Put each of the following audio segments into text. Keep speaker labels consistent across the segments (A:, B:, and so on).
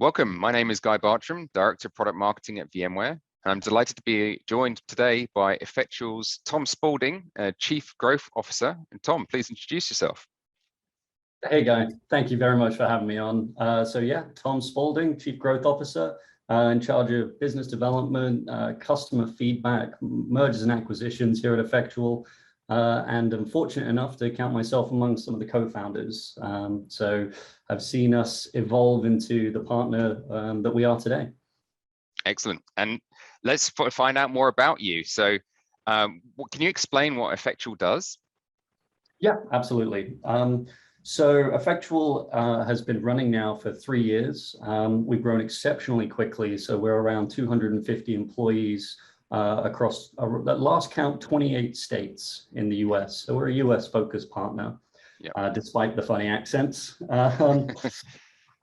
A: Welcome. My name is Guy Bartram, Director of Product Marketing at VMware. I'm delighted to be joined today by Effectual's Tom Spalding, Chief Growth Officer. And Tom, please introduce yourself.
B: Hey, Guy. Thank you very much for having me on. Tom Spalding, Chief Growth Officer, in charge of business development, customer feedback, mergers and acquisitions here at Effectual. And I'm fortunate enough to count myself among some of the co-founders. So I've seen us evolve into the partner that we are today. Excellent.
A: And let's find out more about you. So can you explain what Effectual does?
B: Yeah, absolutely. So Effectual has been running now for 3 years. We've grown exceptionally quickly. So we're around 250 employees across, at last count, 28 states in the US. So we're a US focused partner, despite the funny accents.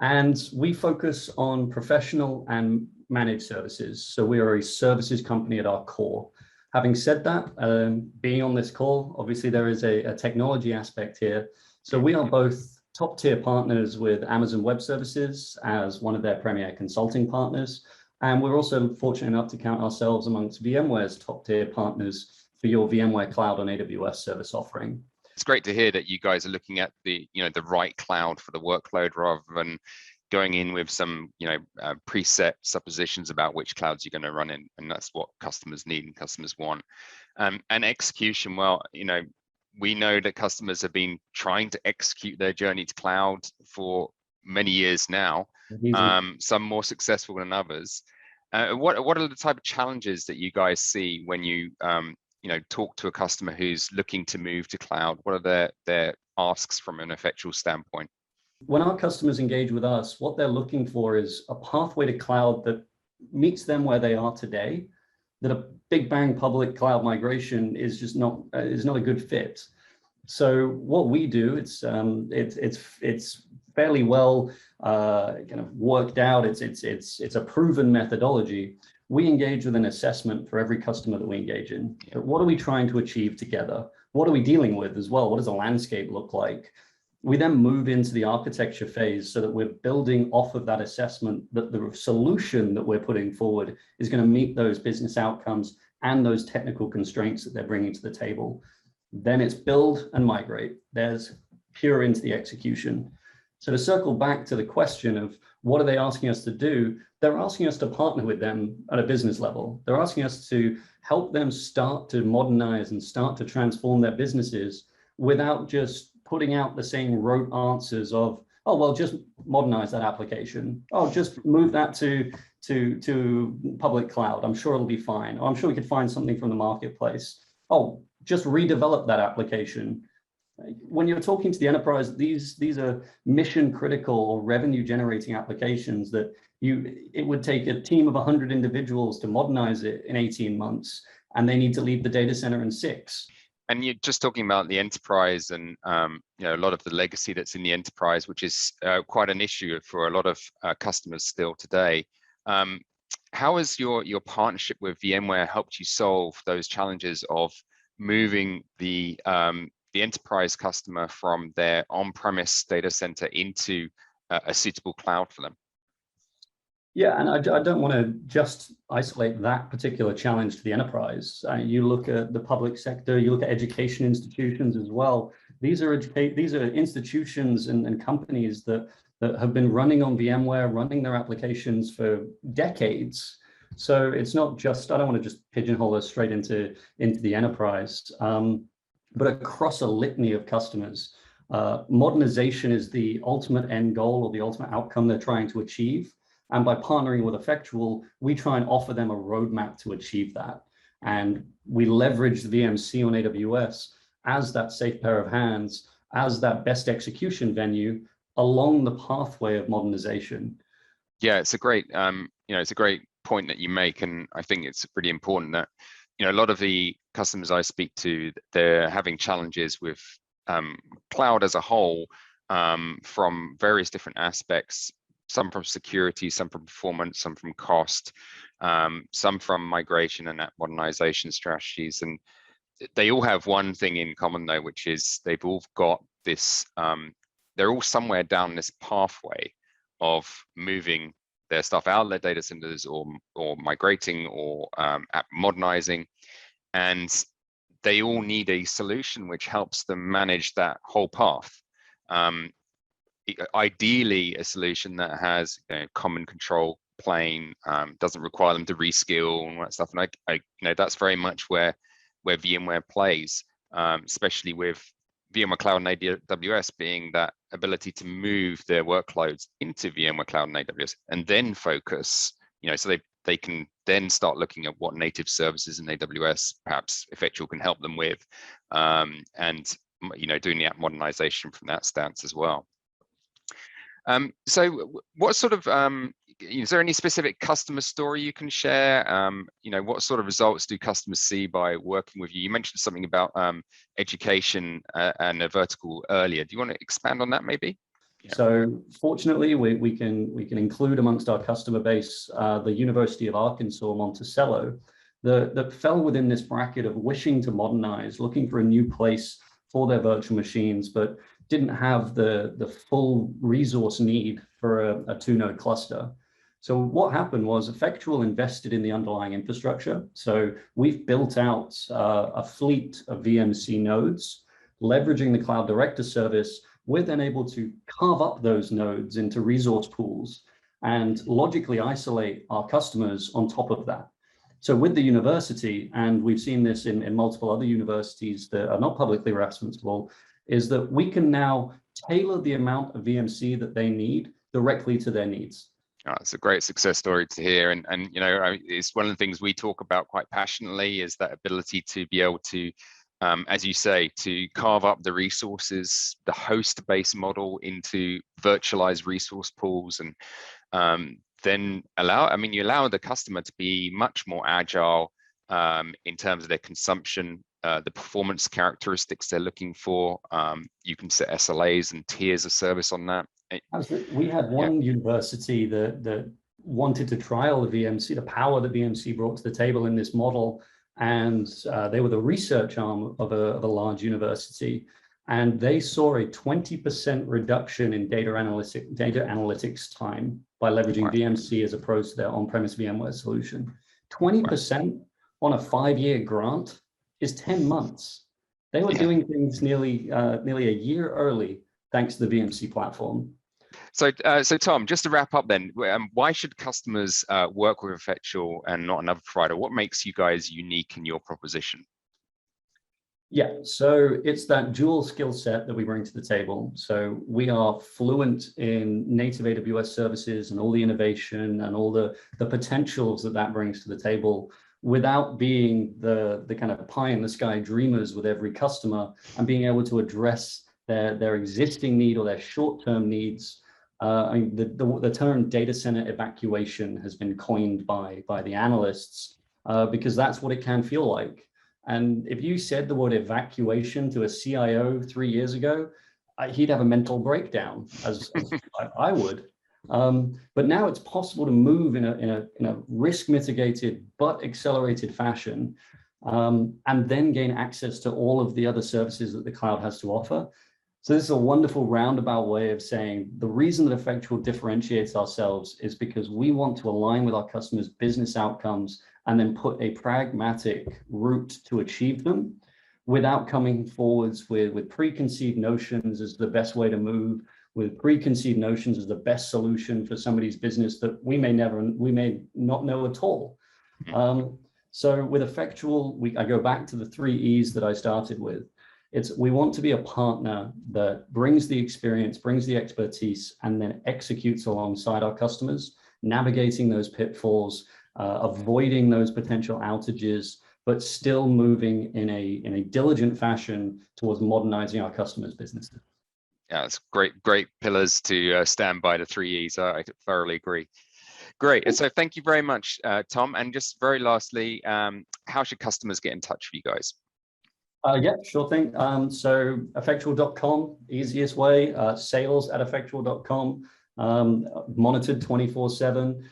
B: And we focus on professional and managed services. So we are a services company at our core. Having said that, being on this call, obviously there is a technology aspect here. So we are both top tier partners with Amazon Web Services as one of their premier consulting partners. And we're also fortunate enough to count ourselves amongst VMware's top tier partners for your VMware Cloud on AWS service offering.
A: It's great to hear that you guys are looking at the right cloud for the workload rather than going in with some preset suppositions about which clouds you're going to run in, and that's what customers need and customers want. And execution, well, we know that customers have been trying to execute their journey to cloud for many years now. Some more successful than others. What are the type of challenges that you guys see when you talk to a customer who's looking to move to cloud? What are their asks from an Effectual standpoint?
B: When our customers engage with us, what they're looking for is a pathway to cloud that meets them where they are today. That a big bang public cloud migration is just not a good fit. So what we do, it's fairly well kind of worked out. It's a proven methodology. We engage with an assessment for every customer that we engage in. What are we trying to achieve together? What are we dealing with as well? What does the landscape look like? We then move into the architecture phase so that we're building off of that assessment that the solution that we're putting forward is going to meet those business outcomes and those technical constraints that they're bringing to the table. Then it's build and migrate. There's pure into the execution. So to circle back to the question of what are they asking us to do, they're asking us to partner with them at a business level. They're asking us to help them start to modernize and start to transform their businesses without just putting out the same rote answers of, oh, well, just modernize that application. Oh, just move that to public cloud. I'm sure it'll be fine. Oh, I'm sure we could find something from the marketplace. Oh, just redevelop that application. When you're talking to the enterprise, these are mission critical or revenue generating applications that it would take a team of 100 individuals to modernize it in 18 months, and they need to leave the data center in 6.
A: And you're just talking about the enterprise and a lot of the legacy that's in the enterprise, which is quite an issue for a lot of customers still today. How has your partnership with VMware helped you solve those challenges of moving the enterprise customer from their on-premise data center into a suitable cloud for them?
B: Yeah, and I don't want to just isolate that particular challenge to the enterprise. You look at the public sector, you look at education institutions as well. These are institutions and companies that have been running on VMware, running their applications for decades. So it's not just, I don't want to just pigeonhole us straight into the enterprise, but across a litany of customers. Modernization is the ultimate end goal or the ultimate outcome they're trying to achieve. And by partnering with Effectual, we try and offer them a roadmap to achieve that. And we leverage the VMC on AWS as that safe pair of hands, as that best execution venue along the pathway of modernization.
A: Yeah, it's a great, it's a great point that you make, and I think it's pretty important that a lot of the customers I speak to, they're having challenges with cloud as a whole from various different aspects. Some from security, some from performance, some from cost, some from migration and modernization strategies. And they all have one thing in common though, which is they've all got this, they're all somewhere down this pathway of moving their stuff out of their data centers, or migrating, or modernizing, and they all need a solution which helps them manage that whole path. Ideally, a solution that has common control plane, doesn't require them to reskill and all that stuff. And I that's very much where VMware plays, especially with VMware Cloud and AWS being that ability to move their workloads into VMware Cloud and AWS, and then focus, so they can then start looking at what native services in AWS perhaps Effectual can help them with, and doing the app modernization from that stance as well. So what sort of, is there any specific customer story you can share? What sort of results do customers see by working with you? You mentioned something about education and a vertical earlier. Do you want to expand on that maybe? Yeah.
B: So fortunately, we can include amongst our customer base the University of Arkansas Monticello, that fell within this bracket of wishing to modernize, looking for a new place for their virtual machines, but didn't have the full resource need for a 2-node cluster. So what happened was Effectual invested in the underlying infrastructure. So we've built out a fleet of VMC nodes, leveraging the Cloud Director service. We're then able to carve up those nodes into resource pools and logically isolate our customers on top of that. So with the university, and we've seen this in multiple other universities that are not publicly referenceable, is that we can now tailor the amount of VMC that they need directly to their needs.
A: Oh, it's a great success story to hear, and it's one of the things we talk about quite passionately, is that ability to be able to, as you say, to carve up the resources, the host-based model into virtualized resource pools, and then you allow the customer to be much more agile in terms of their consumption, the performance characteristics they're looking for. You can set SLAs and tiers of service on that.
B: We had one university that wanted to trial the VMC, the power that VMC brought to the table in this model, and they were the research arm of a large university, and they saw a 20% reduction in data analytics time by leveraging VMC as opposed to their on-premise VMware solution. 20% on a 5-year grant is 10 months. They were doing things nearly a year early thanks to the VMC platform.
A: So Tom, just to wrap up then, why should customers work with Effectual and not another provider? What makes you guys unique in your proposition?
B: Yeah, so it's that dual skill set that we bring to the table. So we are fluent in native AWS services and all the innovation and all the potentials that brings to the table, without being the kind of pie in the sky dreamers with every customer, and being able to address their existing need or their short-term needs. The term data center evacuation has been coined by the analysts because that's what it can feel like. And if you said the word evacuation to a CIO 3 years ago, he'd have a mental breakdown, as I would. But now it's possible to move in a risk mitigated but accelerated fashion, and then gain access to all of the other services that the cloud has to offer. So this is a wonderful roundabout way of saying the reason that Effectual differentiates ourselves is because we want to align with our customers' business outcomes and then put a pragmatic route to achieve them, without coming forwards with preconceived notions as the best way to move, with preconceived notions as the best solution for somebody's business that we may not know at all. So with Effectual, I go back to the 3 E's that I started with. We want to be a partner that brings the experience, brings the expertise, and then executes alongside our customers, navigating those pitfalls, avoiding those potential outages, but still moving in a diligent fashion towards modernizing our customers' businesses.
A: Yeah, it's great pillars to stand by, the 3 E's. I thoroughly agree. Great. And so thank you very much, Tom. And just very lastly, how should customers get in touch with you guys?
B: Yeah, sure thing. So effectual.com, easiest way, sales@effectual.com, monitored 24/7.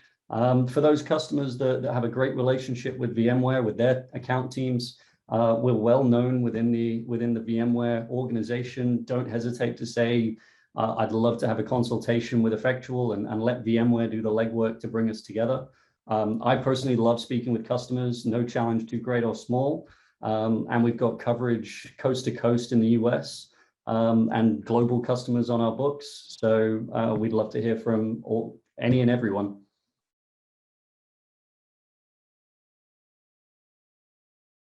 B: For those customers that have a great relationship with VMware, with their account teams, we're well known within the VMware organization. Don't hesitate to say, I'd love to have a consultation with Effectual and let VMware do the legwork to bring us together. I personally love speaking with customers, no challenge too great or small. And we've got coverage coast to coast in the US and global customers on our books. So we'd love to hear from any and everyone.